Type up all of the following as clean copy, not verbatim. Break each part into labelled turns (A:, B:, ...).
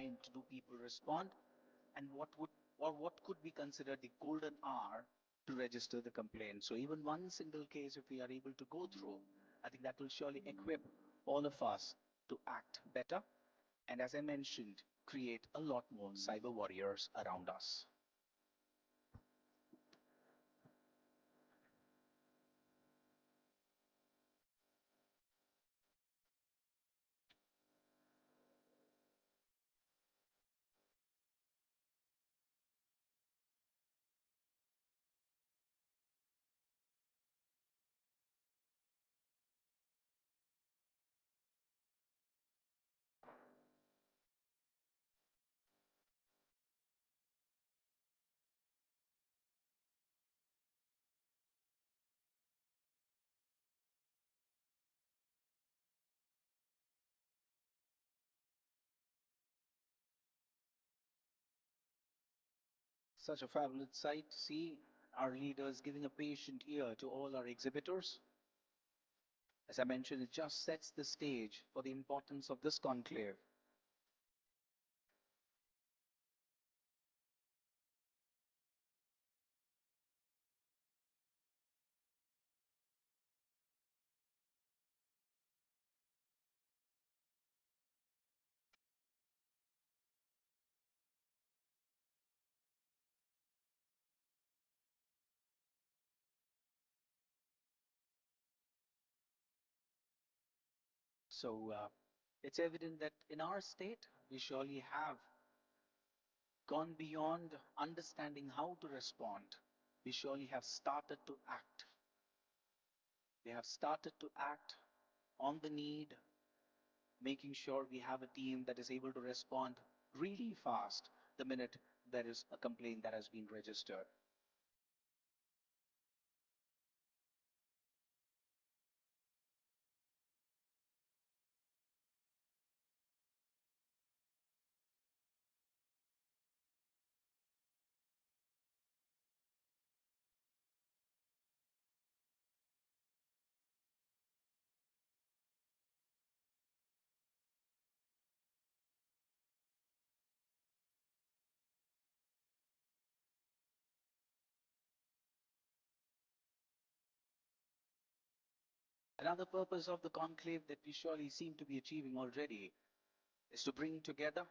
A: point do people respond, and what could be considered the golden hour to register the complaint. So even one single case, if we are able to go through, I think that will surely equip all of us to act better, and as I mentioned, create a lot more cyber warriors around us. Such a fabulous sight to see our leaders giving a patient ear to all our exhibitors. As I mentioned, it just sets the stage for the importance of this conclave. So it's evident that in our state, we surely have gone beyond understanding how to respond. We surely have started to act. We have started to act on the need, making sure we have a team that is able to respond really fast the minute there is a complaint that has been registered. Another purpose of the conclave that we surely seem to be achieving already is to bring together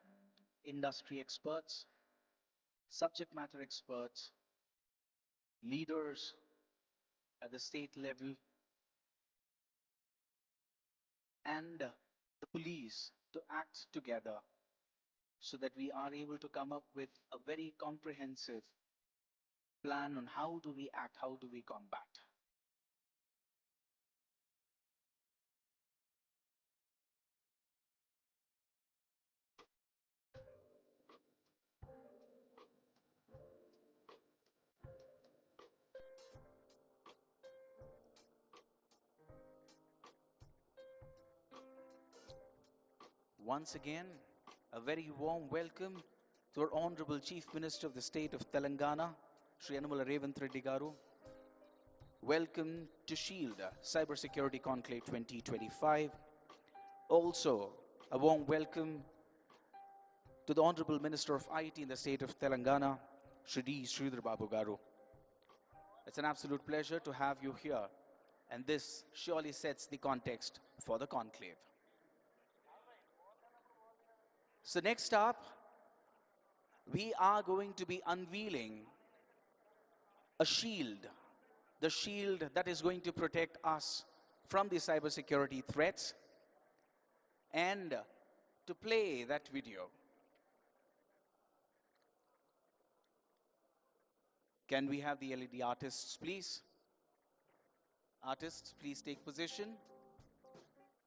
A: industry experts, subject matter experts, leaders at the state level, and the police to act together so that we are able to come up with a very comprehensive plan on how do we act, how do we combat. Once again, a very warm welcome to our Honorable Chief Minister of the State of Telangana, Shri Yanamal Revanth Reddy Garu. Welcome to Shield Cyber Security Conclave 2025. Also, a warm welcome to the Honorable Minister of IT in the State of Telangana, Shri D. Sridhar Babu Garu. It's an absolute pleasure to have you here, and this surely sets the context for the conclave. So next up, we are going to be unveiling a shield, the shield that is going to protect us from the cybersecurity threats. And to play that video, can we have the LED artists, please? Artists, please take position.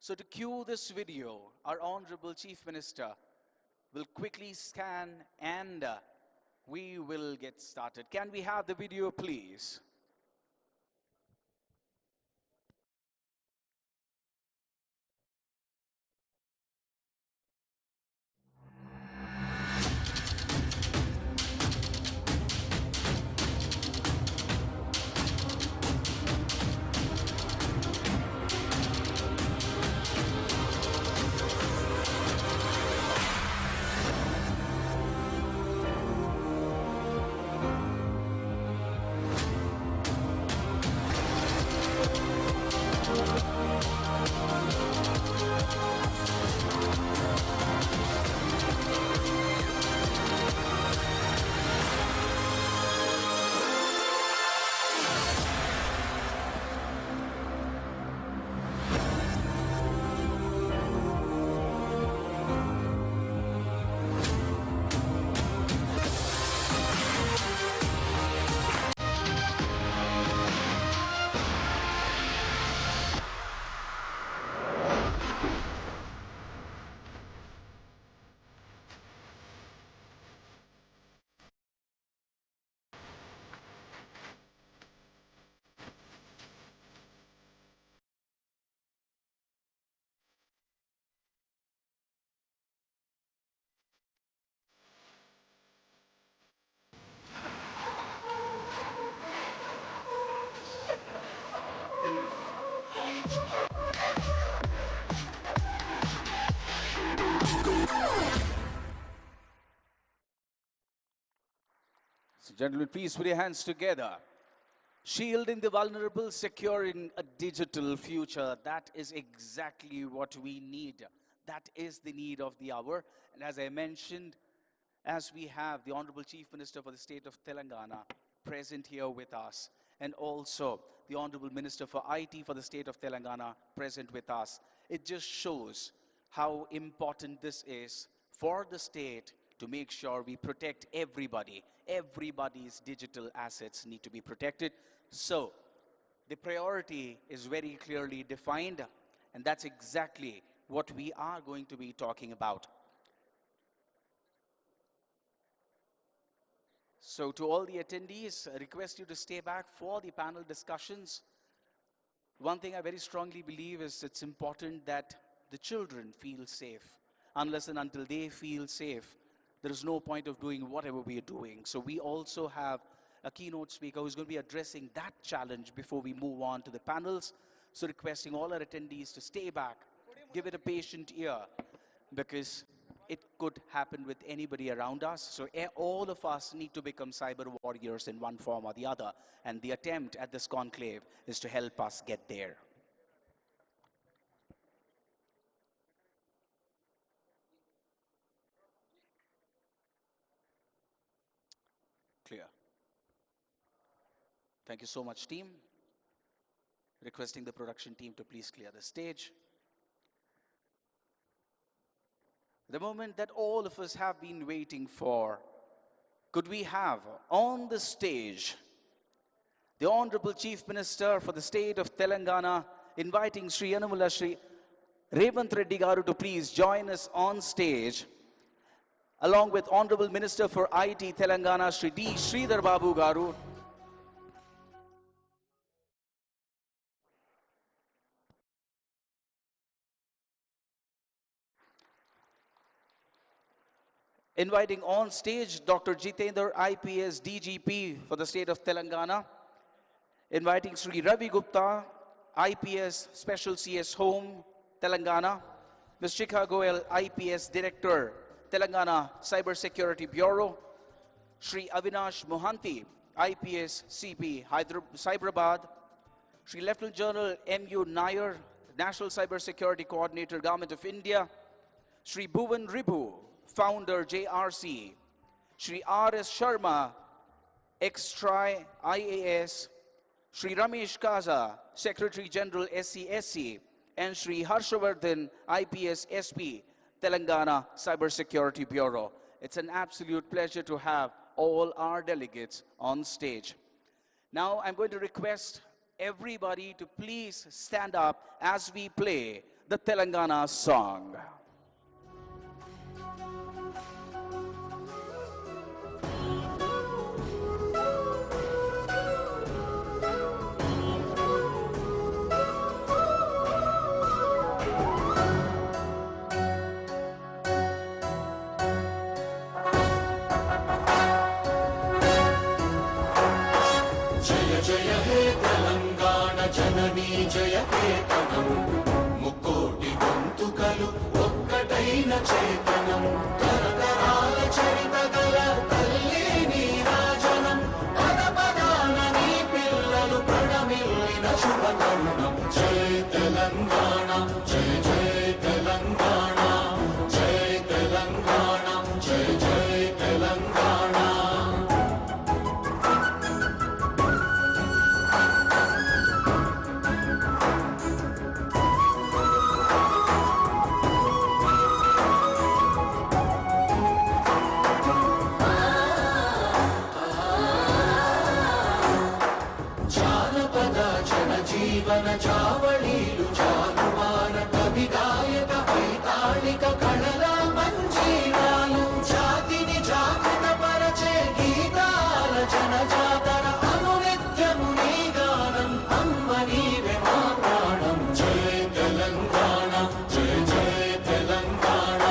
A: So to cue this video, our Honorable Chief Minister will quickly scan and we will get started. Can we have the video, please? So, gentlemen, please put your hands together. Shielding the vulnerable, securing a digital future. That is exactly what we need. That is the need of the hour. And as I mentioned, as we have the Honorable Chief Minister for the state of Telangana present here with us, and also the Honorable Minister for IT for the state of Telangana present with us, it just shows how important this is for the state to make sure we protect everybody. Everybody's digital assets need to be protected. So the priority is very clearly defined, and that's exactly what we are going to be talking about. So to all the attendees, I request you to stay back for the panel discussions. One thing I very strongly believe is it's important that the children feel safe. Unless and until they feel safe, there is no point of doing whatever we are doing. So we also have a keynote speaker who's going to be addressing that challenge before we move on to the panels. So requesting all our attendees to stay back, give it a patient ear, because it could happen with anybody around us. So all of us need to become cyber warriors in one form or the other. And the attempt at this conclave is to help us get there. Clear. Thank you so much, team. Requesting the production team to please clear the stage. The moment that all of us have been waiting for, could we have on the stage the Honorable Chief Minister for the state of Telangana, inviting Sri Yanamula Sri Revanth Reddy Garu to please join us on stage, along with Honorable Minister for IT Telangana, Sri D. Sridhar Babu Garu. Inviting on stage Dr. Jitendra, IPS DGP for the state of Telangana. Inviting Sri Ravi Gupta, IPS Special CS Home, Telangana. Ms. Chika Goel, IPS Director, Telangana Cyber Security Bureau. Sri Avinash Mohanty, IPS CP, Hyderabad. Sri Lieutenant General M.U. Nair, National Cyber Security Coordinator, Government of India. Sri Bhuvan Ribhu, Founder, JRC. Sri R.S. Sharma, ex-TRI IAS. Sri Ramesh Kaza, Secretary General SCSC. And Sri Harshavardhan, IPS SP, Telangana Cyber Security Bureau. It's an absolute pleasure to have all our delegates on stage. Now I'm going to request everybody to please stand up as we play the Telangana song.
B: జయ కేతనం ముక్కోటి గొంతుకలు ఒక్కటైన చేతనం తరతరాల చరిత గల తల్లి నీరాజనం పద పదాన నీ పిల్లలు ప్రణమిల్లిన శుభతరుణం జయ తెలంగాణ జయ జయ తెలంగాణ జయ తెలంగాణ జయ జయ తెలంగాణ. జీవన చావళీలు చాలువాన కవి గాయక వైతాళిక కళల మంజీరాలు జాతిని జాగృత పరచే గీతాల జనజాతర అనునిత్యము నీ గానం అమ్మ నీవే మా ప్రాణం జయ తెలంగాణ జయ జయ తెలంగాణ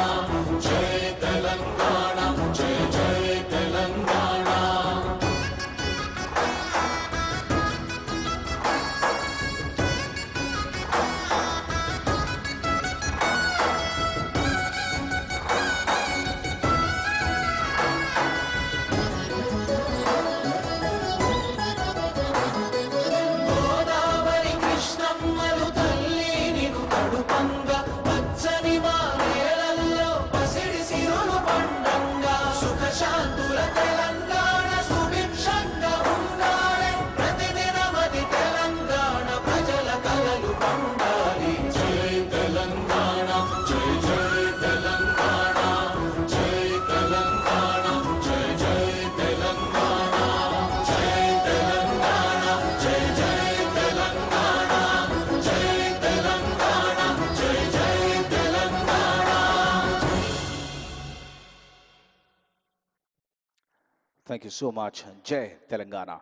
B: జయ తెలంగాణ జయ జయ Telangana.
A: Thank you so much, Jai Telangana.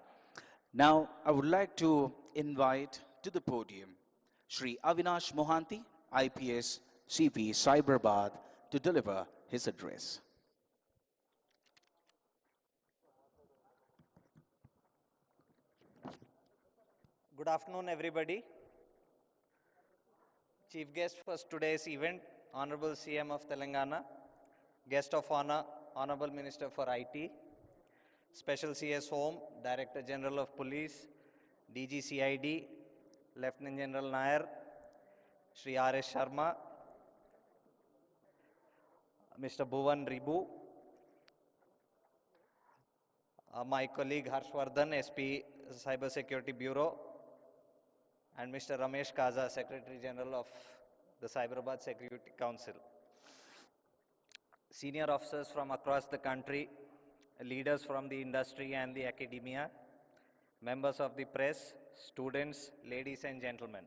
A: Now, I would like to invite to the podium Shri Avinash Mohanty, IPS CP Cyberabad, to deliver his address.
C: Good afternoon, everybody. Chief guest for today's event, Honorable CM of Telangana, Guest of Honor, Honorable Minister for IT, Special CS Home, Director General of Police, DGCID, Lieutenant General Nair, Shri R.S. Sharma, Mr. Bhuvan Ribu, my colleague Harshvardhan, SP Cyber Security Bureau, and Mr. Ramesh Kaza, Secretary General of the Cyberabad Security Council. Senior officers from across the country, leaders from the industry and the academia, members of the press, students, ladies and gentlemen.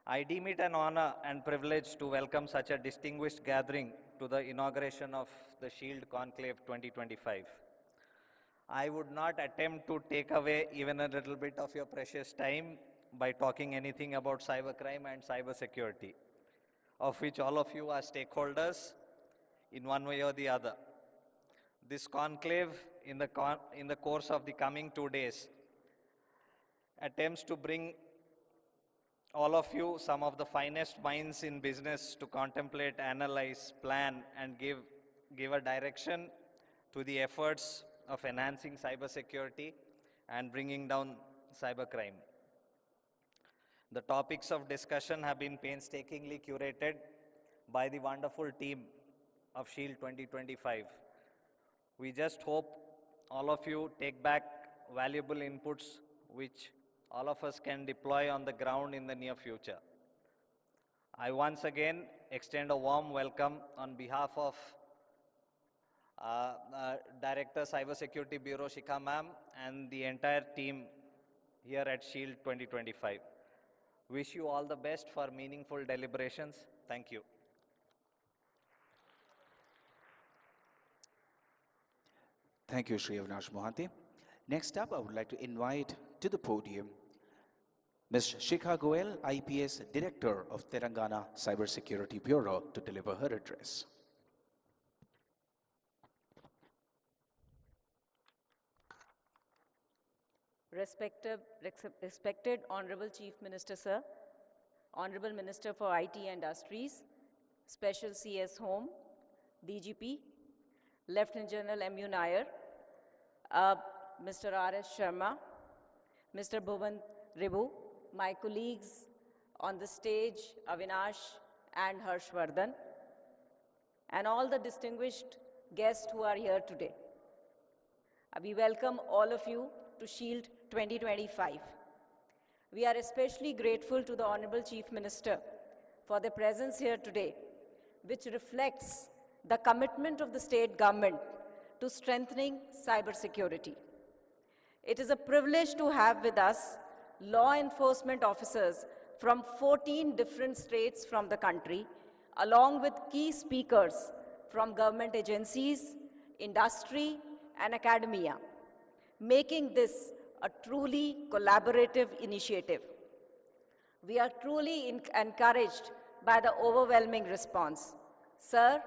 C: I deem it an honor and privilege to welcome such a distinguished gathering to the inauguration of the Shield Conclave 2025. I would not attempt to take away even a little bit of your precious time by talking anything about cybercrime and cyber security, of which all of you are stakeholders in one way or the other. This conclave in the course of the coming 2 days attempts to bring all of you, some of the finest minds in business, to contemplate, analyze, plan, and give a direction to the efforts of enhancing cybersecurity and bringing down cybercrime. The topics of discussion have been painstakingly curated by the wonderful team of Shield 2025. We just hope all of you take back valuable inputs which all of us can deploy on the ground in the near future. I once again extend a warm welcome on behalf of Director Cyber Security Bureau Shikha ma'am and the entire team here at Shield 2025. Wish you all the best for meaningful deliberations. Thank you.
A: Thank you, Shri Avinash Mohanty. Next up, I would like to invite to the podium Ms. Shikha Goel, IPS Director of Telangana Cyber Security Bureau, to deliver her address.
D: Respected Honorable Chief Minister, Sir, Honorable Minister for IT Industries, Special CS Home, DGP, Lieutenant General M.U. Nair, Mr. R.S. Sharma, Mr. Bhuvan Ribu, my colleagues on the stage, Avinash and Harshvardhan, and all the distinguished guests who are here today. We welcome all of you to Shield 2025. We are especially grateful to the Honorable Chief Minister for their presence here today, which reflects the commitment of the state government to strengthening cybersecurity. It is a privilege to have with us law enforcement officers from 14 different states from the country, along with key speakers from government agencies, industry, and academia, making this a truly collaborative initiative. We are truly encouraged by the overwhelming response. Sir,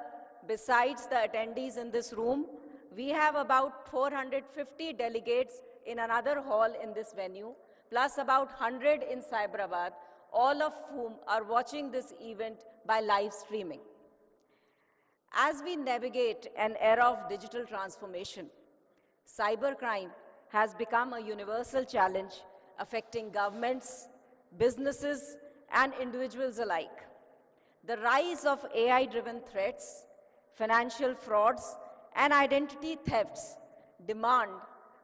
D: besides the attendees in this room, we have about 450 delegates in another hall in this venue, plus about 100 in Cyberabad, all of whom are watching this event by live streaming. As we navigate an era of digital transformation, cybercrime has become a universal challenge affecting governments, businesses, and individuals alike. The rise of AI-driven threats, financial frauds, and identity thefts demand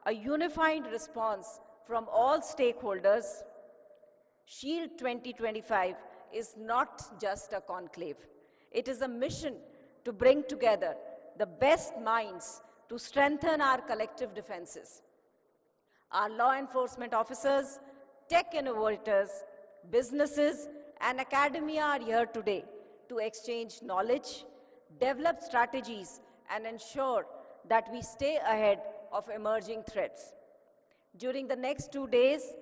D: a unified response from all stakeholders. Shield 2025 is not just a conclave. It is a mission to bring together the best minds to strengthen our collective defenses. Our law enforcement officers, tech innovators, businesses, and academia are here today to exchange knowledge, develop strategies, and ensure that we stay ahead of emerging threats. During the next 2 days,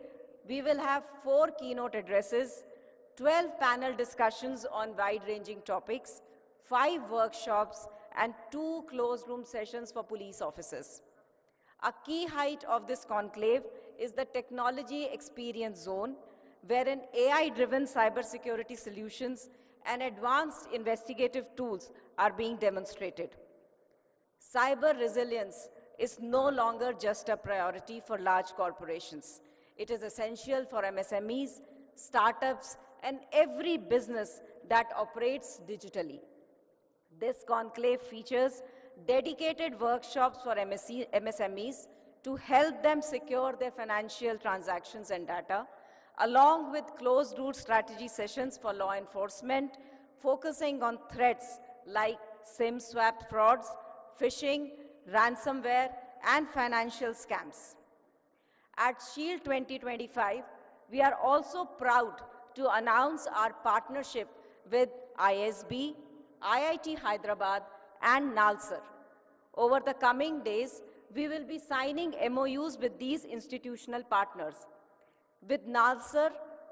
D: we will have 4 keynote addresses, 12 panel discussions on wide-ranging topics, 5 workshops, and 2 closed room sessions for police officers. A key height of this conclave is the Technology Experience Zone, wherein AI-driven cybersecurity solutions and advanced investigative tools are being demonstrated. Cyber resilience is no longer just a priority for large corporations. It is essential for MSMEs, startups, and every business that operates digitally. This conclave features dedicated workshops for MSMEs to help them secure their financial transactions and data, along with closed-route strategy sessions for law enforcement, focusing on threats like SIM swap frauds, phishing, ransomware, and financial scams. At Shield 2025, we are also proud to announce our partnership with ISB, IIT Hyderabad, and NALSAR. Over the coming days, we will be signing MOUs with these institutional partners. With NALSAR,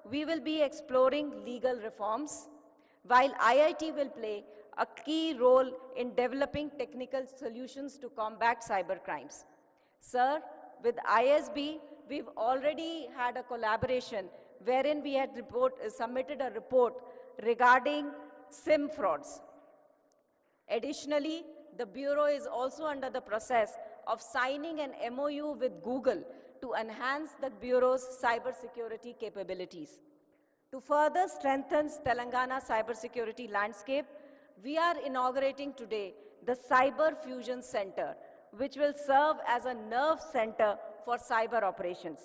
D: we will be exploring legal reforms, while IIT will play a key role in developing technical solutions to combat cybercrimes. Sir, with ISB, we've already had a collaboration wherein we had submitted a report regarding SIM frauds. Additionally, the Bureau is also under the process of signing an MOU with Google to enhance the Bureau's cybersecurity capabilities. To further strengthen Telangana cybersecurity landscape, we are inaugurating today the Cyber Fusion Center, which will serve as a nerve center for cyber operations.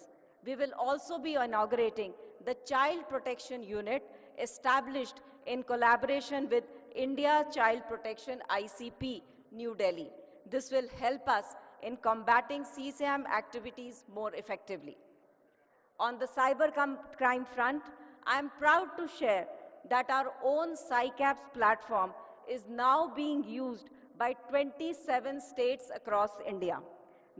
D: We will also be inaugurating the Child Protection Unit established in collaboration with India Child Protection ICP, New Delhi. This will help us in combating CSAM activities more effectively. On the cyber crime front, I am proud to share that our own CyCaps platform is now being used by 27 states across India.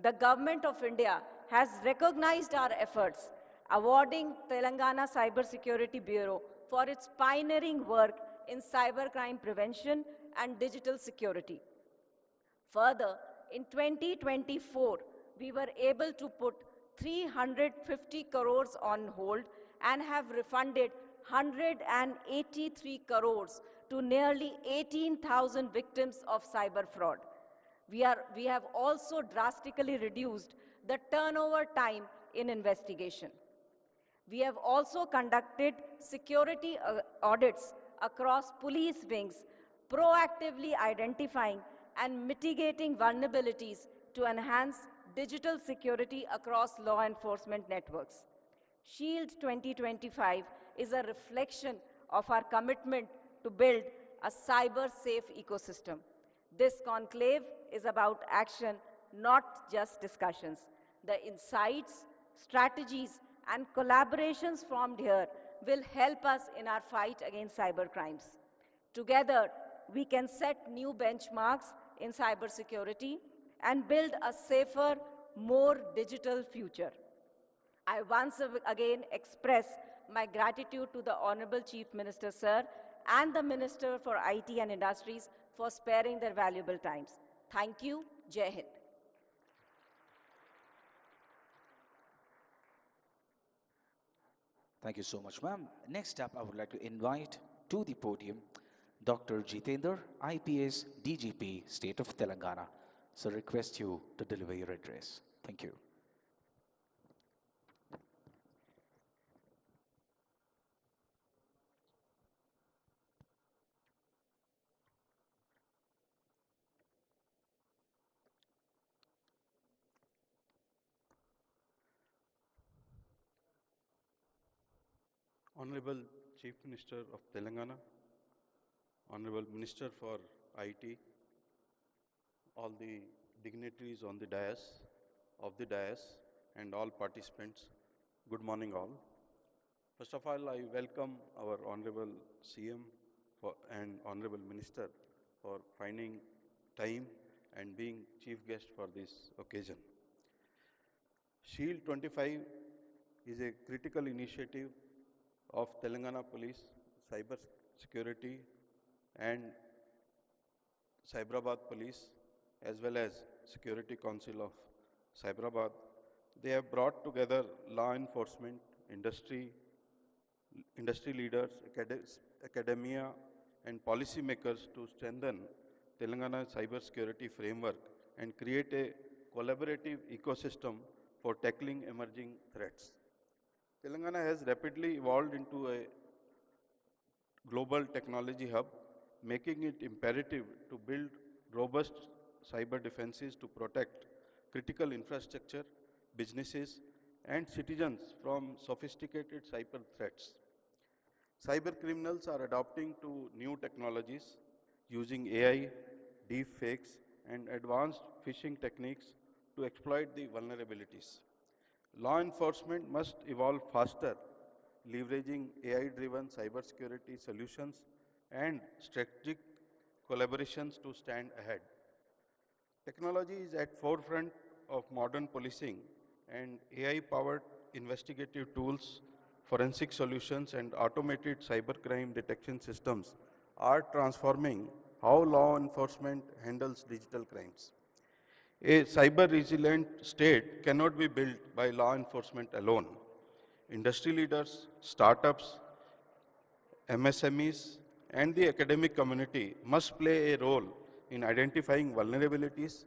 D: The Government of India has recognized our efforts, awarding Telangana Cyber Security Bureau for its pioneering work in cybercrime prevention and digital security. Further, in 2024, we were able to put 350 crores on hold and have refunded 183 crores to nearly 18,000 victims of cyber fraud. We have also drastically reduced the turnover time in investigation. We have also conducted security audits across police wings, proactively identifying and mitigating vulnerabilities to enhance digital security across law enforcement networks. Shield 2025 is a reflection of our commitment to build a cyber-safe ecosystem. This conclave is about action, not just discussions. The insights, strategies, and collaborations formed here will help us in our fight against cybercrimes. Together, we can set new benchmarks in cybersecurity and build a safer, more digital future. I once again express my gratitude to the Honorable Chief Minister, Sir, and the Minister for IT and Industries for sparing their valuable times. Thank you. Jai Hind.
A: Thank you so much, ma'am. Next up, I would like to invite to the podium Dr. Jitendra, IPS DGP, State of Telangana. So request you to deliver your address. Thank you.
E: Honorable Chief Minister of Telangana, Honorable Minister for IT, all the dignitaries on the dais, and all participants, good morning all. First of all, I welcome our Honorable CM and Honorable Minister for finding time and being chief guest for this occasion. Shield 25 is a critical initiative of Telangana Police, Cyber Security and Cyberabad Police, as well as Security Council of Cyberabad. They have brought together law enforcement, industry leaders, academia, and policymakers to strengthen Telangana's cyber security framework and create a collaborative ecosystem for tackling emerging threats. Telangana has rapidly evolved into a global technology hub, making it imperative to build robust cyber defenses to protect critical infrastructure, businesses, and citizens from sophisticated cyber threats. Cyber criminals are adopting to new technologies using AI, deep fakes, and advanced phishing techniques to exploit the vulnerabilities. Law enforcement must evolve faster, leveraging AI-driven cybersecurity solutions and strategic collaborations to stand ahead. Technology is at forefront of modern policing, and AI-powered investigative tools, forensic solutions, and automated cybercrime detection systems are transforming how law enforcement handles digital crimes. A cyber resilient state cannot be built by law enforcement alone. Industry leaders, startups, MSMEs, and the academic community must play a role in identifying vulnerabilities,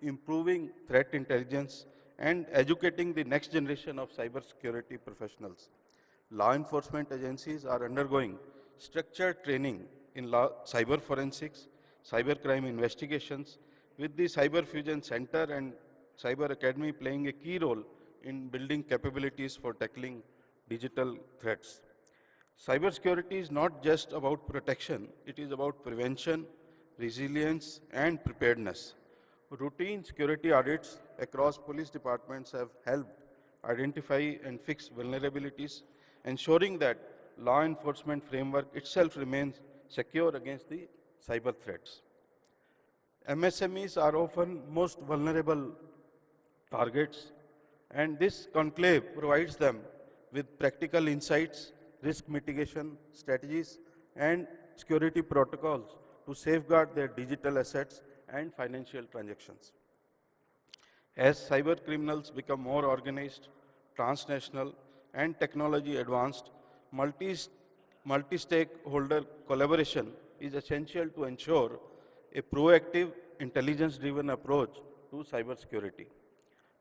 E: improving threat intelligence, and educating the next generation of cybersecurity professionals. Law enforcement agencies are undergoing structured training in cyber forensics, cybercrime investigations, with the Cyber Fusion Center and Cyber Academy playing a key role in building capabilities for tackling digital threats. Cybersecurity is not just about protection, it is about prevention, resilience, and preparedness. Routine security audits across police departments have helped identify and fix vulnerabilities, ensuring that law enforcement framework itself remains secure against the cyber threats. MSMEs are often most vulnerable targets, and this conclave provides them with practical insights, risk mitigation strategies, and security protocols to safeguard their digital assets and financial transactions. As cyber criminals become more organized, transnational, and technology advanced, multi-stakeholder collaboration is essential to ensure a proactive, intelligence-driven approach to cybersecurity.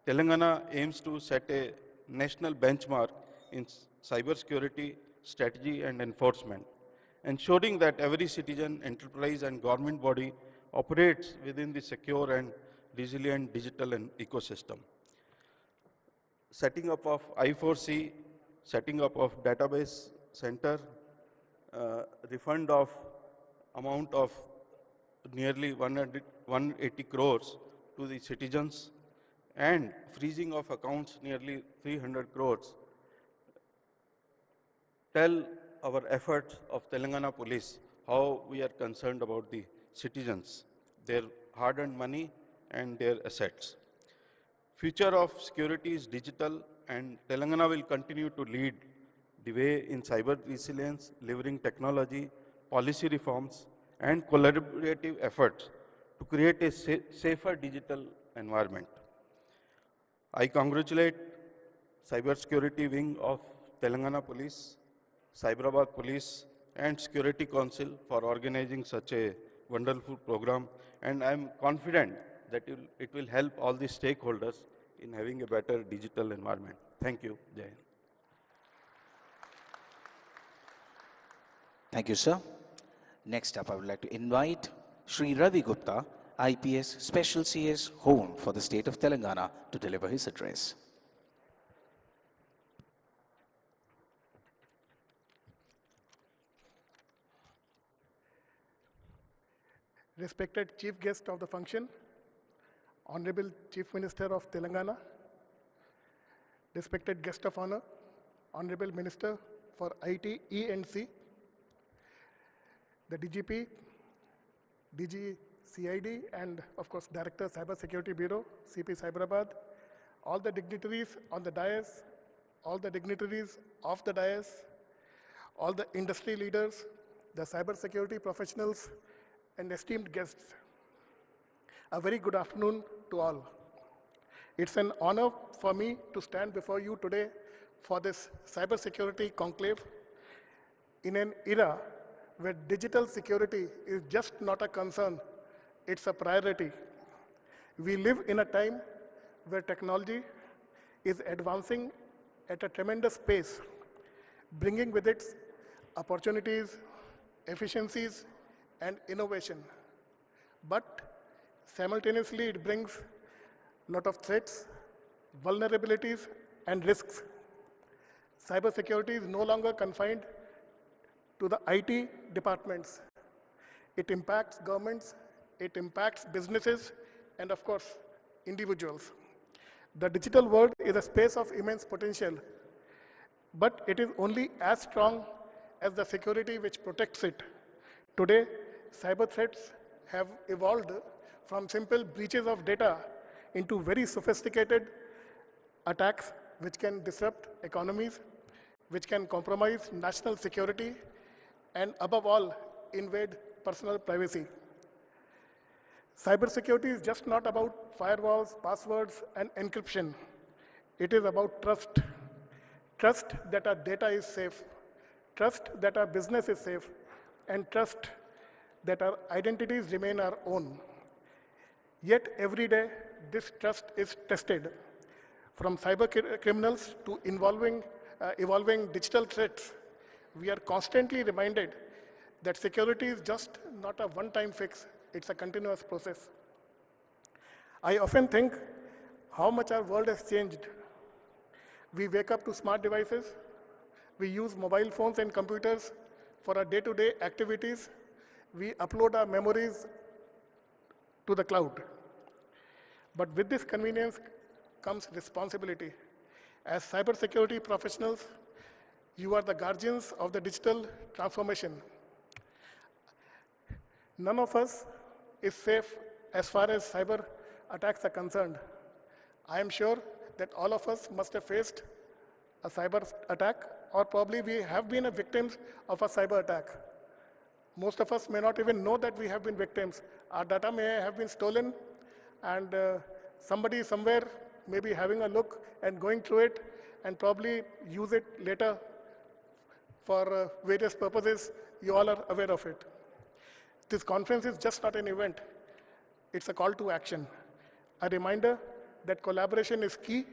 E: Telangana aims to set a national benchmark in cybersecurity strategy and enforcement, ensuring that every citizen, enterprise, and government body operates within the secure and resilient digital ecosystem. Setting up of I4C, setting up of database center, refund of amount of nearly 180 crores to the citizens, and freezing of accounts nearly 300 crores tell our efforts of Telangana Police how we are concerned about the citizens, their hard-earned money and their assets. Future of security is digital, and Telangana will continue to lead the way in cyber resilience, delivering technology, policy reforms, and collaborative efforts to create a safer digital environment. I congratulate Cyber Security Wing of Telangana Police, Cyberabad Police, and Security Council for organizing such a wonderful program, and I am confident that it will help all the stakeholders in having a better digital environment. Thank you. Jai Hind.
A: Thank you, sir. Next up, I would like to invite Sri Ravi Gupta, IPS Special CS Home for the state of Telangana, to deliver his address.
F: Respected Chief Guest of the function, Honorable Chief Minister of Telangana, respected Guest of Honor, Honorable Minister for IT, E&C, the DGP, DG CID, and of course Director Cyber Security Bureau, CP Cyberabad, all the dignitaries on the dais, all the dignitaries off the dais, all the industry leaders, the cyber security professionals, and esteemed guests. A very good afternoon to all. It's an honor for me to stand before you today for this Cyber Security Conclave in an era where digital security is just not a concern, it's a priority. We live in a time where technology is advancing at a tremendous pace, bringing with it opportunities, efficiencies, and innovation. But simultaneously, it brings a lot of threats, vulnerabilities, and risks. Cybersecurity is no longer confined to the IT departments. It impacts governments, it impacts businesses, and of course, individuals. The digital world is a space of immense potential, but it is only as strong as the security which protects it. Today, cyber threats have evolved from simple breaches of data into very sophisticated attacks which can disrupt economies, which can compromise national security, and above all, invade personal privacy. Cybersecurity is just not about firewalls, passwords, and encryption. It is about trust. Trust that our data is safe, trust that our business is safe, and trust that our identities remain our own. Yet every day, this trust is tested. From cyber criminals to evolving digital threats, we are constantly reminded that security is just not a one-time fix, it's a continuous process. I often think how much our world has changed. We wake up to smart devices, we use mobile phones and computers for our day-to-day activities, we upload our memories to the cloud. But with this convenience comes responsibility. As cybersecurity professionals, you are the guardians of the digital transformation. None of us is safe as far as cyber attacks are concerned. I am sure that all of us must have faced a cyber attack, or probably we have been victims of a cyber attack. Most of us may not even know that we have been victims. Our data may have been stolen, and somebody somewhere may be having a look and going through it and probably use it later for various purposes. You all are aware of it. This conference is just not an event. It's a call to action, a reminder that collaboration is key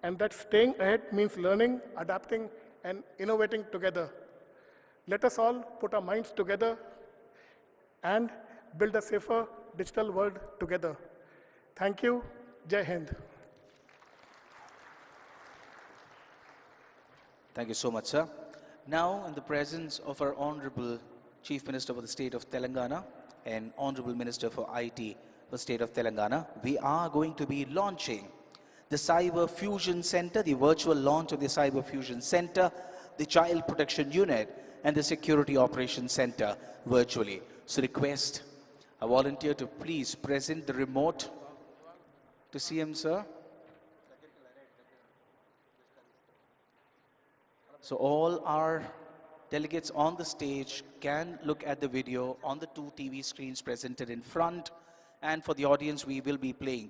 F: and that staying ahead means learning, adapting, and innovating together. Let us all put our minds together and build a safer digital world together. Thank you. Jai Hind.
A: Thank you so much, sir. Now, in the presence of our Honorable Chief Minister for the State of Telangana and Honorable Minister for IT for the State of Telangana, we are going to be launching the Cyber Fusion Center, the virtual launch of the Cyber Fusion Center, the Child Protection Unit, and the Security Operations Center virtually. So request a volunteer to please present the remote to CM, sir. So all our delegates on the stage can look at the video on the two TV screens presented in front, and for the audience we will be playing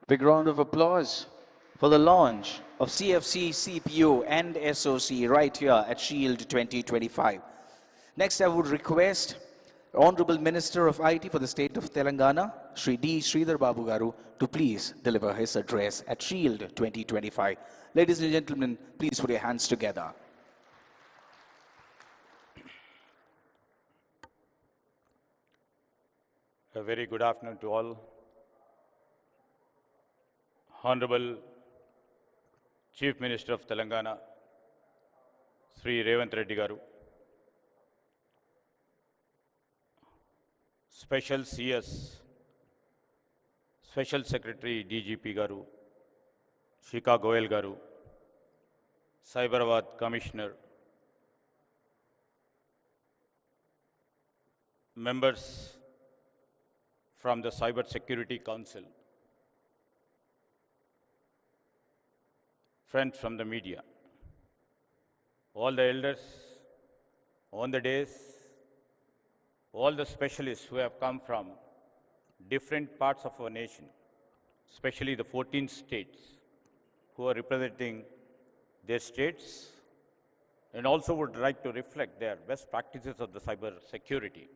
A: Big round of applause for the launch of CFC, CPU and SOC right here at Shield 2025. Next, I would request Honorable Minister of IT for the state of Telangana, Shri D. Sridhar Babu Garu, to please deliver his address at Shield 2025. Ladies and gentlemen, please put your hands together.
G: A very good afternoon to all. Honorable Chief Minister of Telangana, Sri Revanth Reddy Garu, Special CS, Special Secretary DGP Garu, Shika Goyal Garu, Cyberabad Commissioner, members from the Cyber Security Council, friends from the media, all the elders on the days, all the specialists who have come from different parts of our nation, especially the 14 states who are representing their states and also would like to reflect their best practices of the cyber security.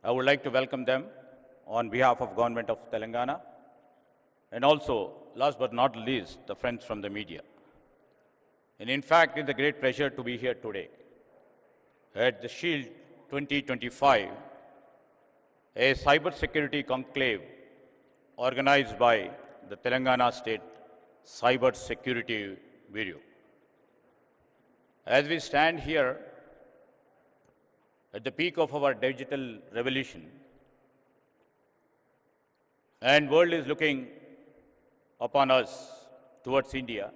G: I would like to welcome them on behalf of Government of Telangana and also, last but not least, the friends from the media. And in fact, it's a great pleasure to be here today at the Shield 2025, a Cyber Security Conclave organized by the Telangana State Cyber Security Bureau. As we stand here at the peak of our digital revolution, and world is looking upon us towards India.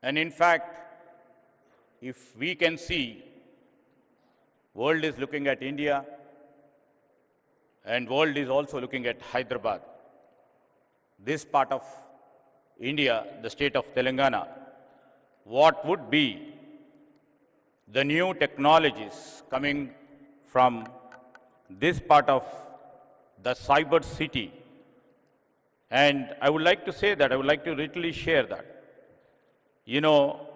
G: And in fact, if we can see, world is looking at India and world is also looking at Hyderabad. This part of India, the state of Telangana, what would be the new technologies coming from this part of the cyber city. And I would like to say that, I would like to literally share that. You know,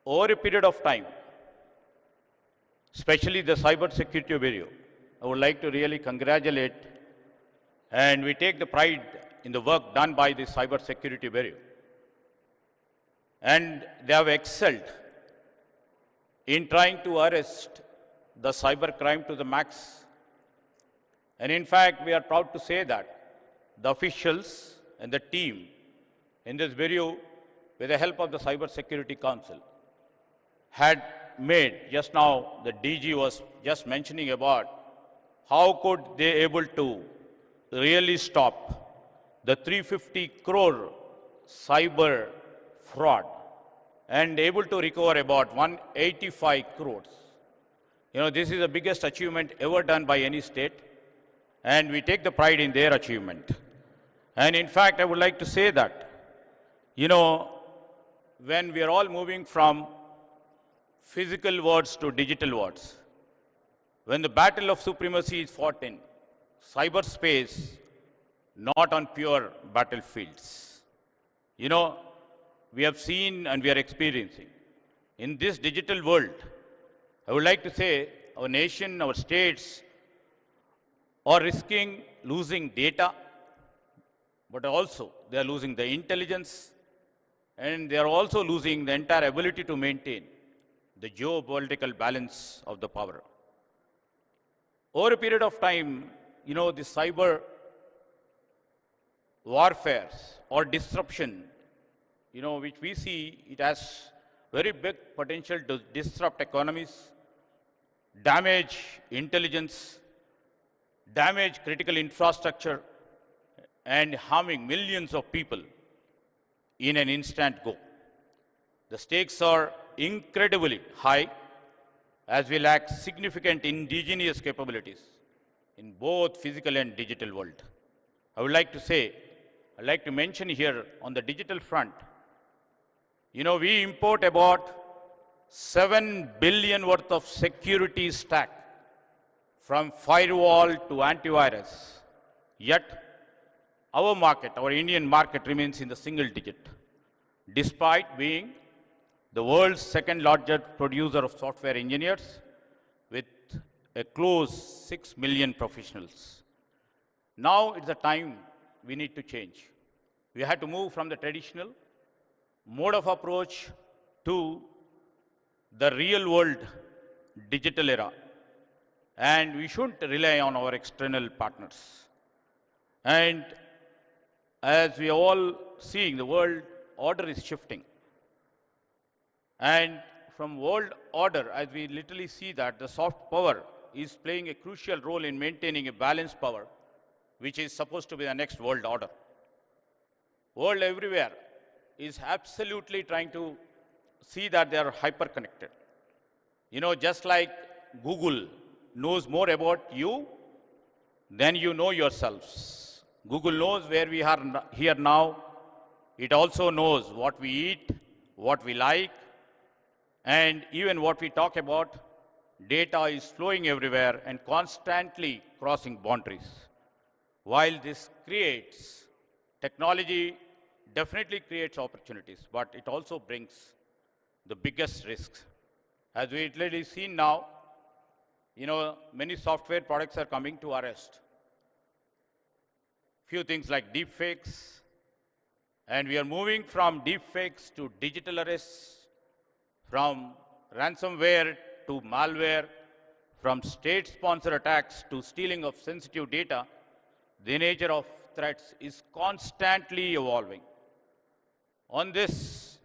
G: over a period of time, especially the Cyber Security Bureau, I would like to really congratulate and we take the pride in the work done by the Cyber Security Bureau. And they have excelled in trying to arrest the cyber crime to the max. And in fact, we are proud to say that the officials and the team in this bureau, with the help of the Cyber Security Council, had made, just now the DG was just mentioning about how could they able to really stop the 350 crore cyber fraud and able to recover about 185 crores. You know, this is the biggest achievement ever done by any state, and we take the pride in their achievement. And in fact, I would like to say that, you know, when we are all moving from physical words to digital words, when the battle of supremacy is fought in cyberspace, not on pure battlefields. You know, we have seen and we are experiencing in this digital world, I would like to say our nation, our states are risking losing data, but also they are losing the intelligence and they are also losing the entire ability to maintain the geopolitical balance of the power. Over a period of time, you know, the cyber warfare or disruption, you know, which we see, it has very big potential to disrupt economies, damage intelligence, damage critical infrastructure, and harming millions of people in an instant go. The stakes are incredibly high as we lack significant indigenous capabilities in both physical and digital world. I would like to say, I'd like to mention here on the digital front, you know, we import about 7 billion worth of security stack from firewall to antivirus. Yet, our market, our Indian market remains in the single digit, despite being the world's second largest producer of software engineers with a close 6 million professionals. Now it's the time we need to change. We had to move from the traditional mode of approach to the real world digital era. And we shouldn't rely on our external partners. And as we are all seeing, the world order is shifting. And from world order, as we literally see that the soft power is playing a crucial role in maintaining a balanced power, which is supposed to be the next world order. World everywhere is absolutely trying to see that they are hyper-connected. You know, just like Google knows more about you than you know yourselves. Google knows where we are here now. It also knows what we eat, what we like, and even what we talk about. Data is flowing everywhere and constantly crossing boundaries. While this creates, technology definitely creates opportunities, but it also brings the biggest risks. As we literally see now, you know, many software products are coming to arrest. Few things like deepfakes, and we are moving from deepfakes to digital arrests, from ransomware to malware, from state-sponsored attacks to stealing of sensitive data. The nature of threats is constantly evolving. On this,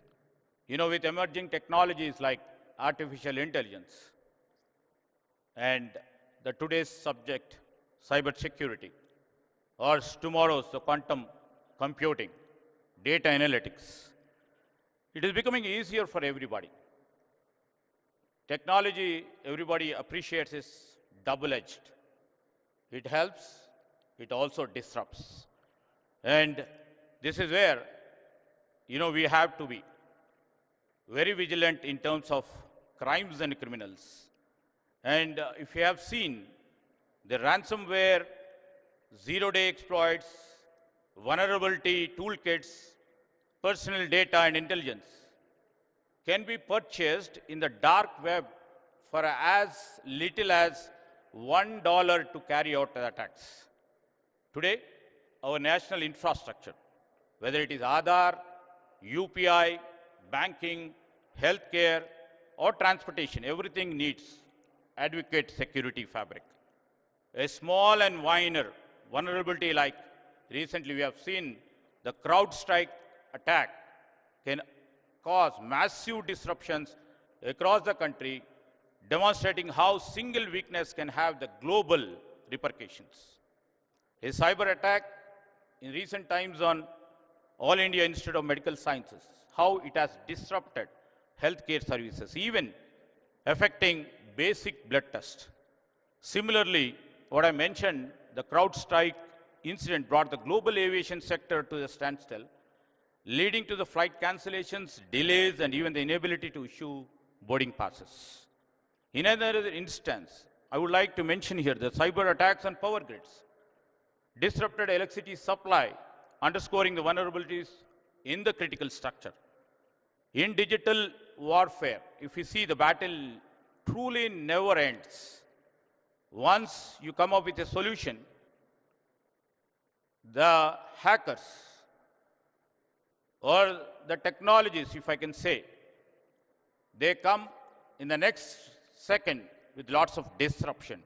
G: you know, with emerging technologies like artificial intelligence and the today's subject, cyber security, or tomorrow's the quantum computing, data analytics, it is becoming easier for everybody. Technology, everybody appreciates, is double-edged. It helps, it also disrupts. And this is where, you know, we have to be very vigilant in terms of crimes and criminals. And if you have seen the ransomware, zero-day exploits, vulnerability toolkits, personal data and intelligence can be purchased in the dark web for as little as $1 to carry out the attacks. Today, our national infrastructure, whether it is Aadhaar, UPI, banking, healthcare, or transportation, everything needs adequate security fabric. A small and minor vulnerability like recently we have seen the CrowdStrike attack can cause massive disruptions across the country, demonstrating how single weakness can have the global repercussions. A cyber attack in recent times on All India Institute of Medical Sciences, how it has disrupted healthcare services, even affecting basic blood tests. Similarly, what I mentioned, the CrowdStrike incident brought the global aviation sector to a standstill, leading to the flight cancellations, delays, and even the inability to issue boarding passes. In another instance, I would like to mention here the cyber attacks on power grids, disrupted electricity supply, underscoring the vulnerabilities in the critical structure. In digital warfare, if you see, the battle truly never ends. Once you come up with a solution, the hackers or the technologies, if I can say, they come in the next second with lots of disruption.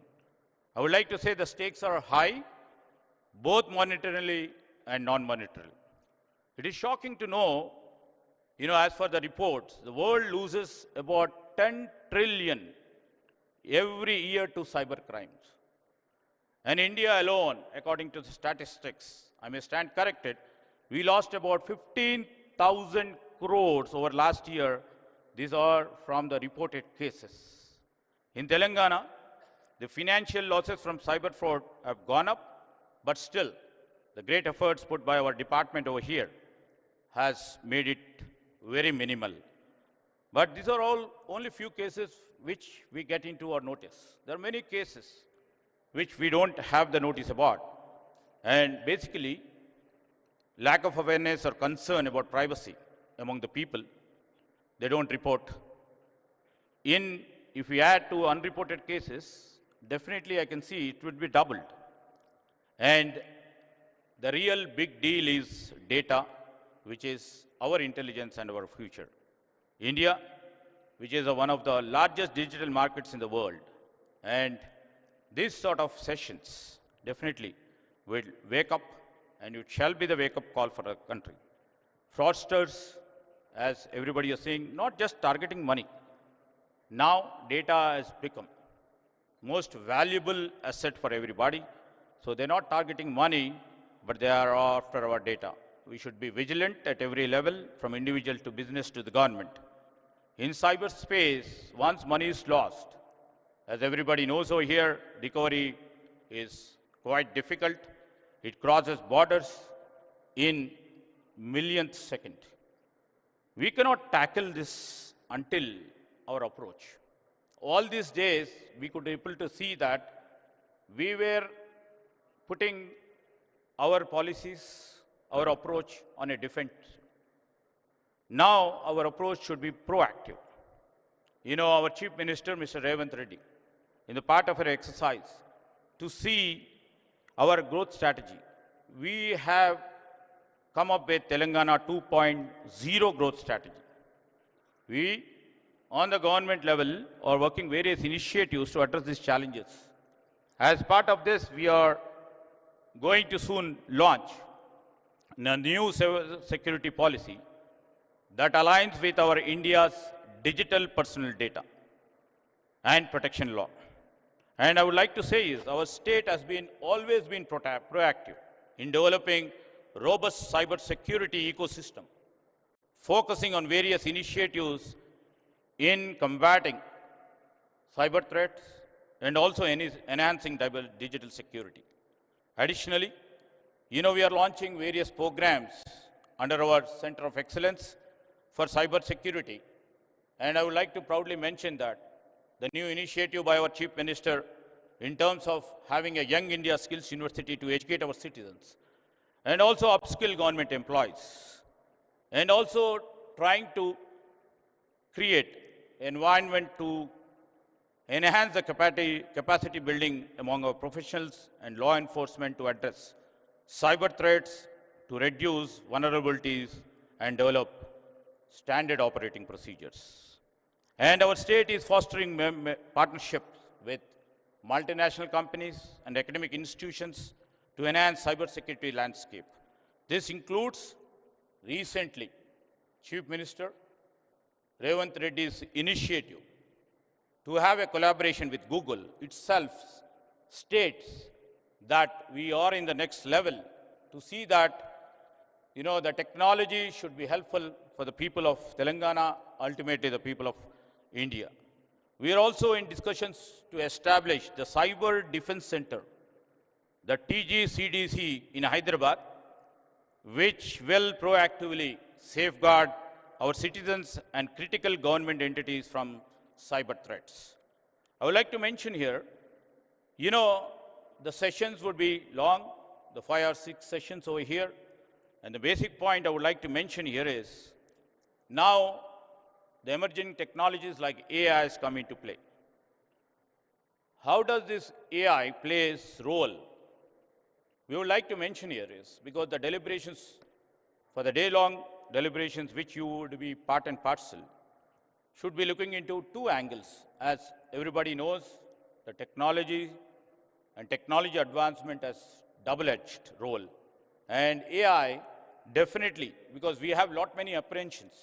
G: I would like to say the stakes are high, both monetarily and non-monetarily. It is shocking to know, you know, as for the reports, the world loses about 10 trillion every year to cyber crimes. And India alone, according to the statistics, I may stand corrected, we lost about 15,000 crores over last year. These are from the reported cases. In Telangana, the financial losses from cyber fraud have gone up, but still, the great efforts put by our department over here has made it very minimal. But these are all only few cases which we get into our notice. There are many cases which we don't have the notice about. And basically, lack of awareness or concern about privacy among the people, they don't report. If we add to unreported cases, definitely I can see it would be doubled. And the real big deal is data, which is our intelligence and our future. India, which is one of the largest digital markets in the world, and these sort of sessions definitely will wake up, and it shall be the wake-up call for the country. Fraudsters, as everybody is saying, not just targeting money. Now data has become most valuable asset for everybody. So they're not targeting money, but they are after our data. We should be vigilant at every level, from individual to business to the government. In cyberspace, once money is lost, as everybody knows over here, recovery is quite difficult. It crosses borders in millionth second. We cannot tackle this until our approach. All these days, we could be able to see that we were putting our policies, our approach on a different. Now, our approach should be proactive. You know, our Chief Minister, Mr. Revanth Reddy, in the part of our exercise, to see our growth strategy, we have come up with Telangana 2.0 growth strategy. We, on the government level, are working various initiatives to address these challenges. As part of this, we are going to soon launch a new security policy that aligns with our India's digital personal data and protection law. And I would like to say is our state has always been proactive in developing robust cyber security ecosystem, focusing on various initiatives in combating cyber threats and also enhancing digital security. Additionally, you know, we are launching various programs under our Center of Excellence for Cyber Security. And I would like to proudly mention that the new initiative by our Chief Minister in terms of having a Young India Skills University to educate our citizens, and also upskill government employees, and also trying to create environment to enhance the capacity building among our professionals and law enforcement to address cyber threats, to reduce vulnerabilities and develop standard operating procedures. And our state is fostering partnerships with multinational companies and academic institutions to enhance cybersecurity landscape. This includes recently Chief Minister Revanth Reddy's initiative to have a collaboration with Google itself states that we are in the next level to see that, you know, the technology should be helpful for the people of Telangana, ultimately the people of India. We are also in discussions to establish the Cyber Defense Center, the TGCDC in Hyderabad, which will proactively safeguard our citizens and critical government entities from cyber threats. I would like to mention here, you know, the sessions would be long, the 5 or 6 sessions over here. And the basic point I would like to mention here is, now the emerging technologies like AI has come into play. How does this AI play its role? We would like to mention here is, because the deliberations, for the day-long deliberations which you would be part and parcel, should be looking into 2 angles. As everybody knows, the technology and technology advancement has double-edged role. And AI, definitely, because we have many apprehensions.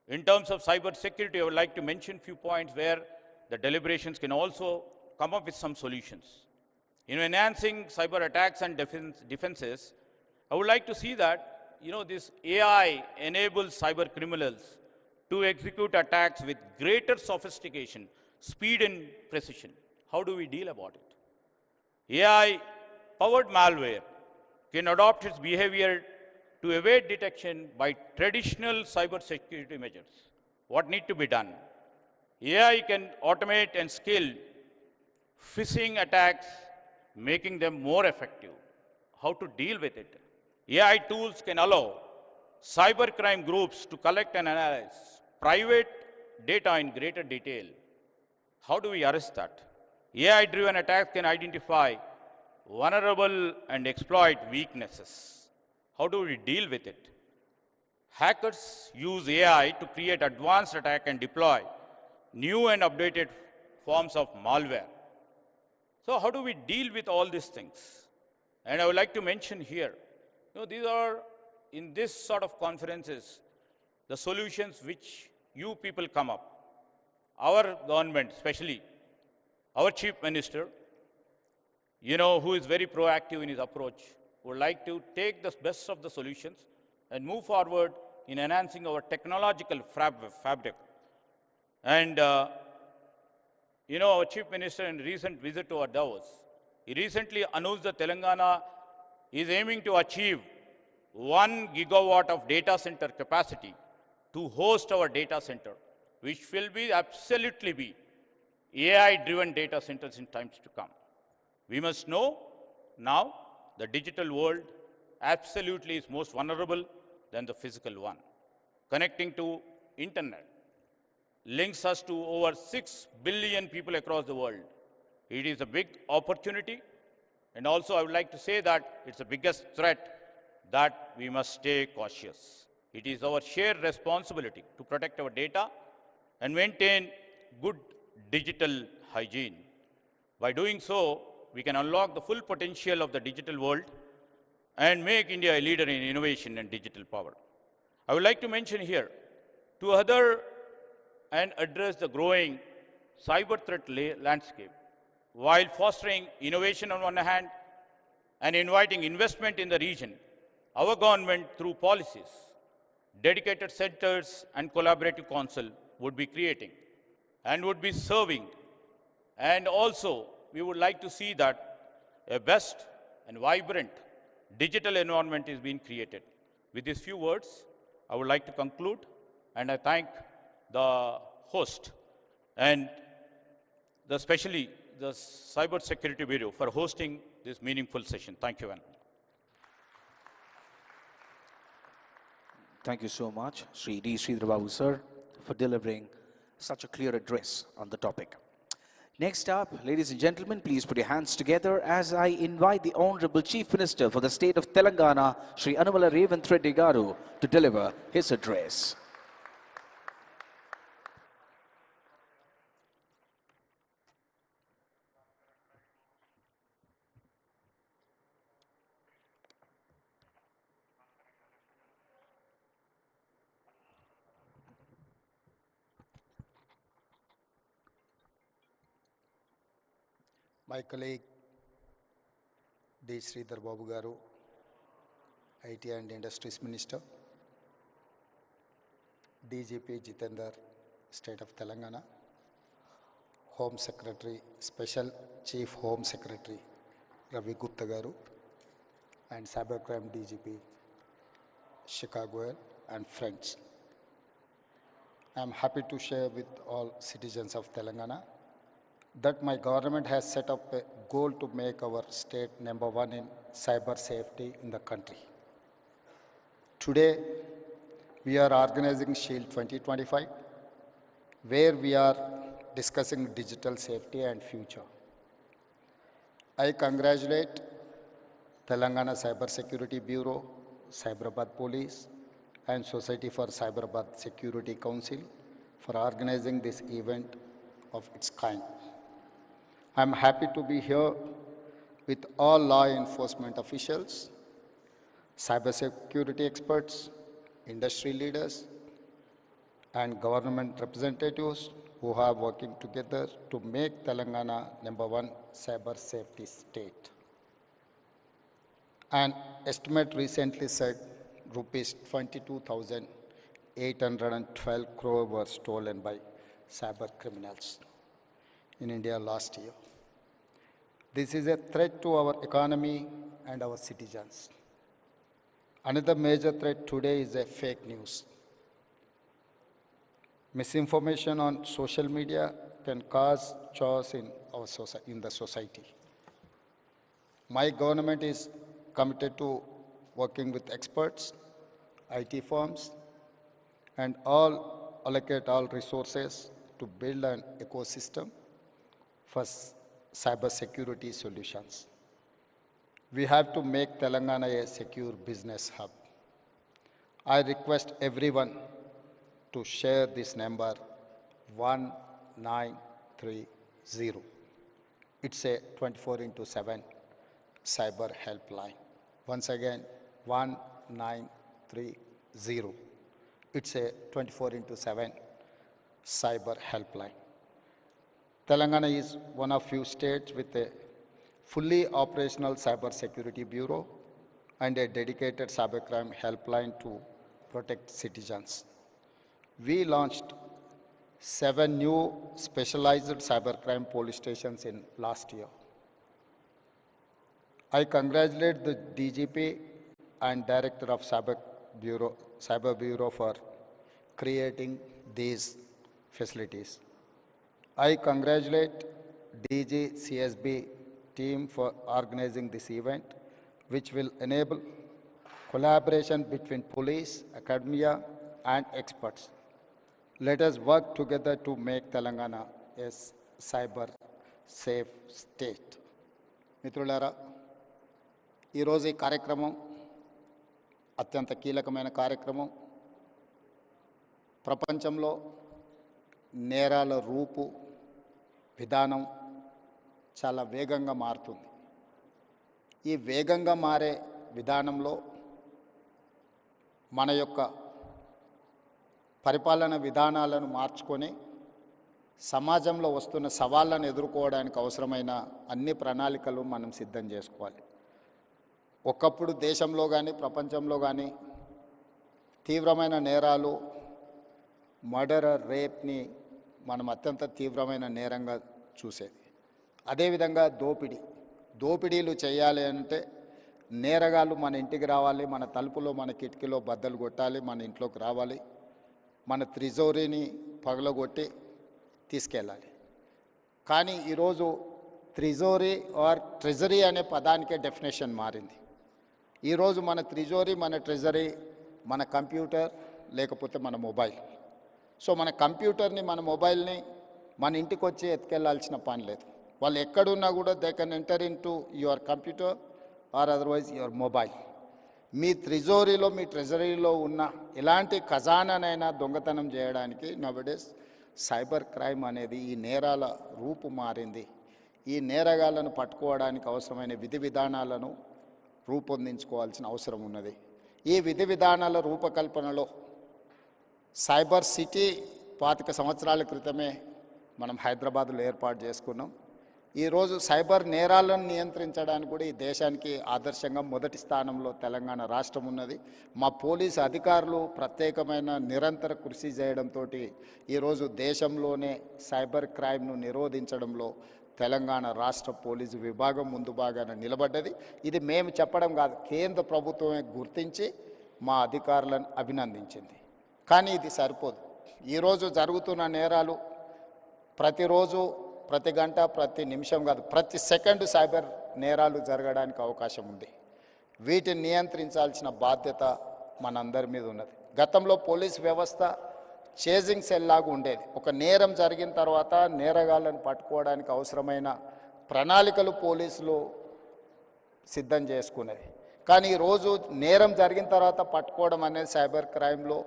G: In terms of cyber security, I would like to mention few points where the deliberations can also come up with some solutions. In enhancing cyber attacks and defenses, I would like to see that, you know, this AI enables cyber criminals to execute attacks with greater sophistication, speed and precision. How do we deal about it? AI-powered malware can adopt its behavior to evade detection by traditional cyber security measures. What need to be done? AI can automate and scale phishing attacks, making them more effective. How to deal with it? AI tools can allow cybercrime groups to collect and analyze private data in greater detail. How do we arrest that? AI-driven attacks can identify vulnerable and exploit weaknesses. How do we deal with it? Hackers use AI to create advanced attack and deploy new and updated forms of malware. So how do we deal with all these things? And I would like to mention here, these are, in this sort of conferences, the solutions which you people come up. Our government, especially our Chief Minister, who is very proactive in his approach, would like to take the best of the solutions and move forward in enhancing our technological fabric. And, our Chief Minister in recent visit to our Davos, he recently announced that Telangana is aiming to achieve 1 gigawatt of data center capacity to host our data center, which will be absolutely be AI-driven data centers in times to come. We must know now the digital world absolutely is most vulnerable than the physical one. Connecting to internet links us to over 6 billion people across the world. It is a big opportunity, and also I would like to say that it's the biggest threat that we must stay cautious. It is our shared responsibility to protect our data and maintain good digital hygiene. By doing so, we can unlock the full potential of the digital world and make India a leader in innovation and digital power. I would like to mention here to other and address the growing cyber threat landscape while fostering innovation on one hand and inviting investment in the region. Our government, through policies, dedicated centers and collaborative council would be creating and would be serving. And also, we would like to see that a best and vibrant digital environment is being created. With these few words, I would like to conclude, and I thank the host and especially the Cyber Security Bureau for hosting this meaningful session. Thank you, Van.
A: Thank you so much, Sri D. Sridhar Babu, sir, for delivering such a clear address on the topic. Next up, ladies and gentlemen, please put your hands together as I invite the Honorable Chief Minister for the state of Telangana, Sri Anumala Revanth Reddy Garu, to deliver his address.
H: My colleague D. Sridhar Babu Garu, IT and Industries Minister, DGP Jitendra, State of Telangana, Home Secretary, Special Chief Home Secretary Ravi Gupta Garu, and Cybercrime DGP Chicago and friends. I am happy to share with all citizens of Telangana that my government has set up a goal to make our state #1 in cyber safety in the country. Today, we are organizing Shield 2025, where we are discussing digital safety and future. I congratulate Telangana Cyber Security Bureau, Cyberabad Police, and Society for Cyberabad Security Council for organizing this event of its kind. I am happy to be here with all law enforcement officials, cybersecurity experts, industry leaders, and government representatives who are working together to make Telangana #1 cyber safety state. An estimate recently said rupees 22,812 crore were stolen by cyber criminals in India last year. This is a threat to our economy and our citizens. Another major threat today is a fake news. Misinformation on social media can cause chaos in in the society. My government is committed to working with experts, IT firms, and allocate all resources to build an ecosystem for cyber security solutions. We have to make Telangana a secure business hub. I request everyone to share this number 1930. It's a 24/7 cyber helpline. Once again, 1930. It's a 24/7 cyber helpline. Telangana is one of few states with a fully operational cyber security bureau and a dedicated cybercrime helpline to protect citizens. We launched 7 new specialized cybercrime police stations in last year. I congratulate the DGP and Director of Cyber Bureau for creating these facilities. I congratulate DG CSB team for organizing this event, which will enable collaboration between police, academia, and experts. Let us work together to make Telangana a cyber safe state. మిత్రులారా, ఈరోజు ఈ కార్యక్రమం అత్యంత కీలకమైన కార్యక్రమం. ప్రపంచంలో నేరాల రూపు విధానం చాలా వేగంగా మారుతుంది. ఈ వేగంగా మారే విధానంలో మన యొక్క పరిపాలన విధానాలను మార్చుకొని సమాజంలో వస్తున్న సవాళ్ళను ఎదుర్కోవడానికి అవసరమైన అన్ని ప్రణాళికలు మనం సిద్ధం చేసుకోవాలి. ఒకప్పుడు దేశంలో కానీ ప్రపంచంలో కానీ తీవ్రమైన నేరాలు, మర్డర్, రేప్ని మనం అత్యంత తీవ్రమైన నేరంగా చూసేది. అదేవిధంగా దోపిడీలు చేయాలి అంటే నేరగాళ్ళు మన ఇంటికి రావాలి, మన తలుపులో మన కిటికీలో బద్దలు కొట్టాలి, మన ఇంట్లోకి రావాలి, మన త్రిజోరీని పగలగొట్టి తీసుకెళ్ళాలి. కానీ ఈరోజు త్రిజోరీ ఆర్ ట్రెజరీ అనే పదానికే డెఫినేషన్ మారింది. ఈరోజు మన త్రిజోరీ, మన ట్రెజరీ మన కంప్యూటర్ లేకపోతే మన మొబైల్. సో మన కంప్యూటర్ని, మన మొబైల్ని మన ఇంటికి వచ్చి ఎత్తుకెళ్లాల్సిన పని లేదు. వాళ్ళు ఎక్కడున్నా కూడా they can enter into your computer or otherwise your mobile. మీ త్రిజోరీలో, మీ ట్రెజరీలో ఉన్న ఎలాంటి ఖజానానైనా దొంగతనం చేయడానికి నవడేస్ సైబర్ క్రైమ్ అనేది ఈ నేరాల రూపు మారింది. ఈ నేరగాళ్లను పట్టుకోవడానికి అవసరమైన విధి విధానాలను రూపొందించుకోవాల్సిన అవసరం ఉన్నది. ఈ విధి విధానాల రూపకల్పనలో సైబర్ సిటీ 25 సంవత్సరాల క్రితమే మనం హైదరాబాద్లో ఏర్పాటు చేసుకున్నాం. ఈరోజు సైబర్ నేరాలను నియంత్రించడానికి కూడా ఈ దేశానికి ఆదర్శంగా మొదటి స్థానంలో తెలంగాణ రాష్ట్రం ఉన్నది. మా పోలీసు అధికారులు ప్రత్యేకమైన నిరంతర కృషి చేయడంతో ఈరోజు దేశంలోనే సైబర్ క్రైమ్ను నిరోధించడంలో తెలంగాణ రాష్ట్ర పోలీసు విభాగం ముందు భాగాన నిలబడ్డది. ఇది మేము చెప్పడం కాదు, కేంద్ర ప్రభుత్వమే గుర్తించి మా అధికారులను అభినందించింది. కానీ ఇది సరిపోదు. ఈరోజు జరుగుతున్న నేరాలు ప్రతిరోజు, ప్రతి గంట, ప్రతి నిమిషం కాదు, ప్రతి సెకండ్ సైబర్ నేరాలు జరగడానికి అవకాశం ఉంది. వీటిని నియంత్రించాల్సిన బాధ్యత మనందరి మీద ఉన్నది. గతంలో పోలీస్ వ్యవస్థ చేజింగ్ సెల్ లాగా ఉండేది. ఒక నేరం జరిగిన తర్వాత నేరగాళ్లను పట్టుకోవడానికి అవసరమైన ప్రణాళికలు పోలీసులు సిద్ధం చేసుకునేది. కానీ ఈరోజు నేరం జరిగిన తర్వాత పట్టుకోవడం అనేది సైబర్ క్రైమ్లో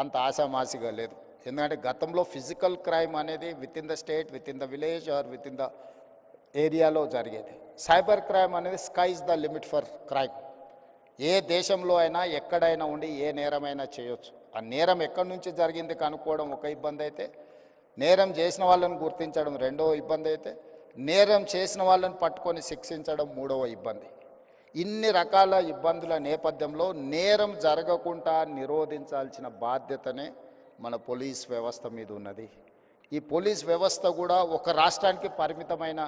H: అంత ఆశామాసిగా లేదు. ఎందుకంటే గతంలో ఫిజికల్ క్రైమ్ అనేది within the state, within the village or within the ఏరియాలో జరిగేది. సైబర్ క్రైమ్ అనేది sky is the limit for crime. ఏ దేశంలో అయినా ఎక్కడైనా ఉండి ఏ నేరమైనా చేయొచ్చు. ఆ నేరం ఎక్కడి నుంచి జరిగింది కనుక్కోవడం ఒక ఇబ్బంది అయితే, నేరం చేసిన వాళ్ళని గుర్తించడం రెండవ ఇబ్బంది అయితే, నేరం చేసిన వాళ్ళని పట్టుకొని శిక్షించడం మూడవ ఇబ్బంది. ఇన్ని రకాల ఇబ్బందుల నేపథ్యంలో నేరం జరగకుండా నిరోధించాల్సిన బాధ్యతనే మన పోలీస్ వ్యవస్థ మీద ఉన్నది. ఈ పోలీస్ వ్యవస్థ కూడా ఒక రాష్ట్రానికి పరిమితమైన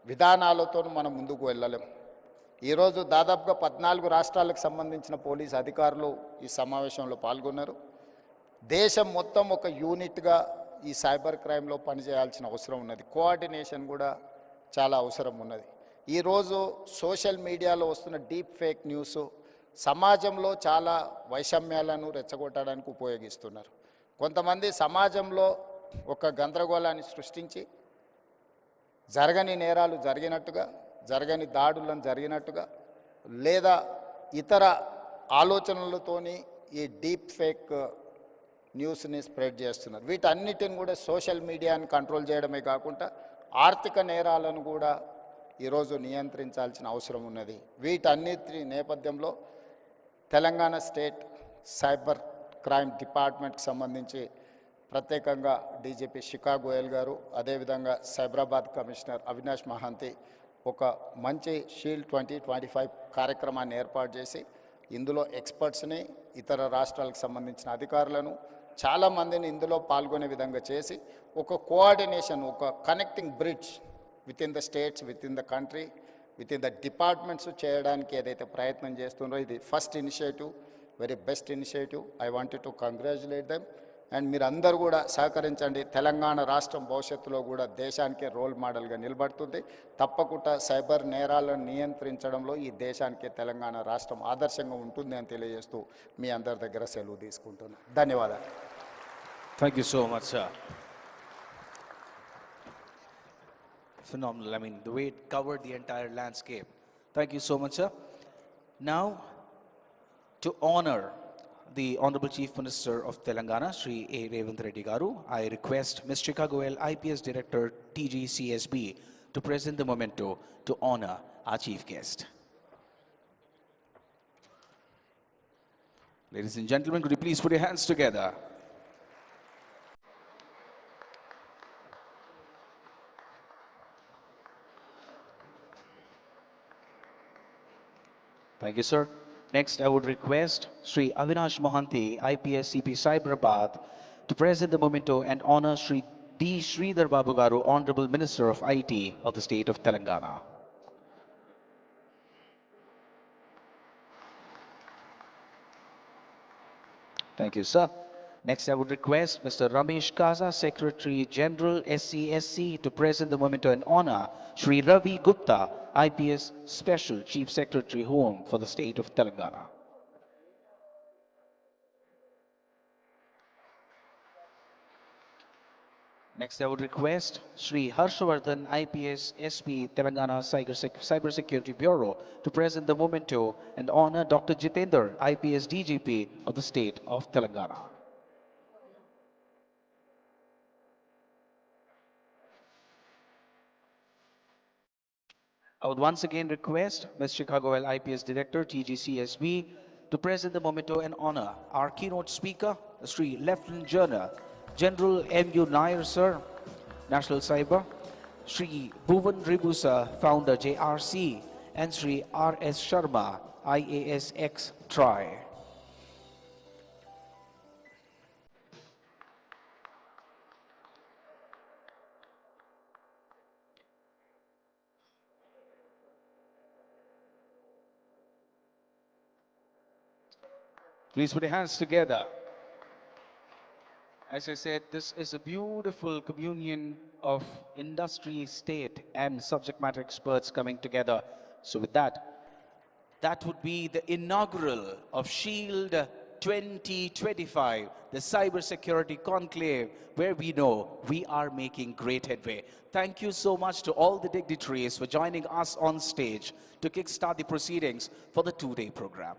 H: విధానాలతో మనం ముందుకు వెళ్ళలేం. ఈరోజు దాదాపుగా 14 రాష్ట్రాలకు సంబంధించిన పోలీస్ అధికారులు ఈ సమావేశంలో పాల్గొన్నారు. దేశం మొత్తం ఒక యూనిట్గా ఈ సైబర్ క్రైమ్లో పనిచేయాల్సిన అవసరం ఉన్నది. కోఆర్డినేషన్ కూడా చాలా అవసరం ఉన్నది. ఈరోజు సోషల్ మీడియాలో వస్తున్న డీప్ ఫేక్ న్యూస్ సమాజంలో చాలా వైషమ్యాలను రెచ్చగొట్టడానికి ఉపయోగిస్తున్నారు. కొంతమంది సమాజంలో ఒక గందరగోళాన్ని సృష్టించి జరగని నేరాలు జరిగినట్టుగా, జరగని దాడులను జరిగినట్టుగా, లేదా ఇతర ఆలోచనలతోని ఈ డీప్ ఫేక్ న్యూస్ని స్ప్రెడ్ చేస్తున్నారు. వీటన్నిటిని కూడా సోషల్ మీడియాని కంట్రోల్ చేయడమే కాకుండా ఆర్థిక నేరాలను కూడా ఈరోజు నియంత్రించాల్సిన అవసరం ఉన్నది. వీటన్నిటి నేపథ్యంలో తెలంగాణ స్టేట్ సైబర్ క్రైమ్ డిపార్ట్మెంట్కి సంబంధించి ప్రత్యేకంగా డీజీపీ శిఖా గోయల్ గారు, అదేవిధంగా సైబరాబాద్ కమిషనర్ అవినాష్ మహాంతి ఒక మంచి షీల్డ్ 2025 కార్యక్రమాన్ని ఏర్పాటు చేసి ఇందులో ఎక్స్పర్ట్స్ని, ఇతర రాష్ట్రాలకు సంబంధించిన అధికారులను చాలామందిని ఇందులో పాల్గొనే విధంగా చేసి ఒక కోఆర్డినేషన్, ఒక connecting bridge with in the states, with in the country, with in the departments చేయడానికి ఏదైతే ప్రయత్నం చేస్తున్నారో ఇది first initiative, very best initiative. I wanted to congratulate them. And మీరు అందరూ కూడా సహకరించండి. తెలంగాణ రాష్ట్రం భవిష్యత్తులో కూడా దేశానికే రోల్ మోడల్గా నిలబడుతుంది. తప్పకుండా సైబర్ నేరాలను నియంత్రించడంలో ఈ దేశానికే తెలంగాణ రాష్ట్రం ఆదర్శంగా ఉంటుంది అని తెలియజేస్తూ మీ అందరి దగ్గర సెలవు తీసుకుంటున్నాను. ధన్యవాదాలు.
A: Thank you so much, sir. Phenomenal. I mean, the way it covered the entire landscape. Thank you so much, sir. Now, to honor the Honorable Chief Minister of Telangana, Shri A. Revanth Reddy Garu, I request Ms. Chika Goel, IPS Director, TGCSB, to present the memento to honor our chief guest. Ladies and gentlemen, could you please put your hands together? Thank you, sir. Next, I would request Sri Avinash Mohanty, IPS CP Cyberabad, to present the memento and honor Sri D. Sridhar Babu Garu, Honorable Minister of IT of the state of Telangana. Thank you, sir. Next, I would request Mr. Ramesh Kaza, Secretary General SCSC, to present the memento and honor Sri Ravi Gupta, IPS Special Chief Secretary Home for the state of Telangana. Next, I would request Sri Harshvardhan, IPS SP Telangana Cyber Security Bureau, to present the memento and honor Dr. Jitendra, IPS DGP of the state of Telangana. I would once again request Ms. Chicago L. IPS Director, TGCSB, to present the memento and honor our keynote speaker, Sri Lieutenant General M.U. Nair, sir, National Cyber, Sri Bhuvan Ribusa, Founder JRC, and Sri R.S. Sharma, IASX TRI. Please put your hands together. As I said, this is a beautiful communion of industry, state, and subject matter experts coming together. So with that would be the inaugural of SHIELD 2025, the Cyber Security Conclave, where we know we are making great headway. Thank you so much to all the dignitaries for joining us on stage to kickstart the proceedings for the two-day program.